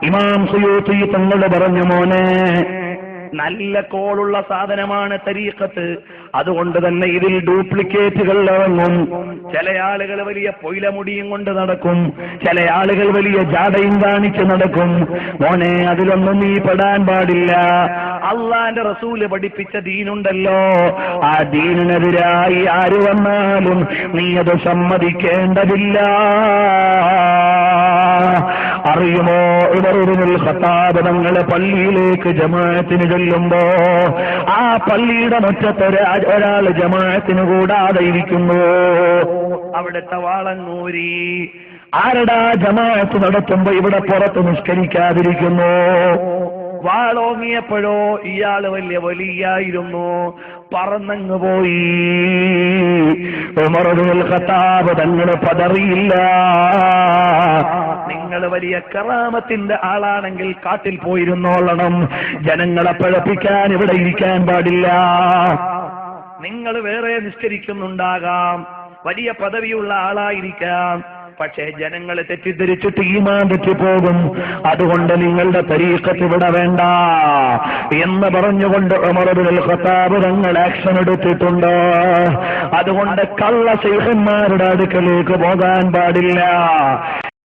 ഇമാം സുയൂത്തി തങ്ങൾ പറഞ്ഞു, മോനെ, നല്ല കോളുള്ള സാധനമാണ് തരീഖത്ത്. അതുകൊണ്ട് തന്നെ ഇതിൽ ഡ്യൂപ്ലിക്കേറ്റുകൾ ഇറങ്ങും. ചില ആളുകൾ വലിയ പൊയിലമുടിയും കൊണ്ട് നടക്കും, ചില ആളുകൾ വലിയ ജാടയും കാണിച്ച് നടക്കും. മോനെ, അതിലൊന്നും നീ പെടാൻ പാടില്ല. അള്ളാന്റെ റസൂല് പഠിപ്പിച്ച ദീനുണ്ടല്ലോ, ആ ദീനിനെതിരായി ആര് വന്നാലും നീ അത് സമ്മതിക്കേണ്ടതില്ല. അറിയുമോ, ഉമർ ഇബ്നുൽ ഖത്താബ് തങ്ങളെ പള്ളിയിലേക്ക് ജമാഅത്തിന് ചെല്ലുമ്പോ ആ പള്ളിയുടെ മുറ്റത്ത് ഒരാൾ ജമാഅത്തിന് കൂടാതെ ഇരിക്കുന്നു. അവിടുത്തെ വാളങ്ങൂരി. ആരടാ ജമാഅത്ത് നടത്തുമ്പോ ഇവിടെ പുറത്ത് നിസ്കരിക്കാതിരിക്കുന്നു? വാളോങ്ങിയപ്പോഴോ ഇയാള് വലിയ വലിയായിരുന്നു, പറന്നങ്ങ് പോയി. ഉമർ ഇബ്നുൽ ഖത്താബ് തങ്ങൾ പതറിയില്ല. നിങ്ങൾ വലിയ കറാമത്തിന്റെ ആളാണെങ്കിൽ കാട്ടിൽ പോയിരുന്നോളണം, ജനങ്ങളെ പഴപ്പിക്കാൻ ഇവിടെ ഇരിക്കാൻ പാടില്ല. നിങ്ങൾ വേറെ നിസ്കരിക്കുന്നുണ്ടാകാം, വലിയ പദവിയുള്ള ആളായിരിക്കാം, പക്ഷേ ജനങ്ങളെ തെറ്റിദ്ധരിച്ചിട്ട് ഈമാൻ തെറ്റിപ്പോകും. അതുകൊണ്ട് നിങ്ങളുടെ തരീഖത്ത് ഇവിടെ വേണ്ട എന്ന് പറഞ്ഞുകൊണ്ട് ഉമർ ഇബ്നുൽ ഖത്താബ് തങ്ങൾ ആക്ഷൻ എടുത്തിട്ടുണ്ട്. അതുകൊണ്ട് കള്ള ശൈഖന്മാരുടെ അടുക്കലേക്ക് പോകാൻ പാടില്ല.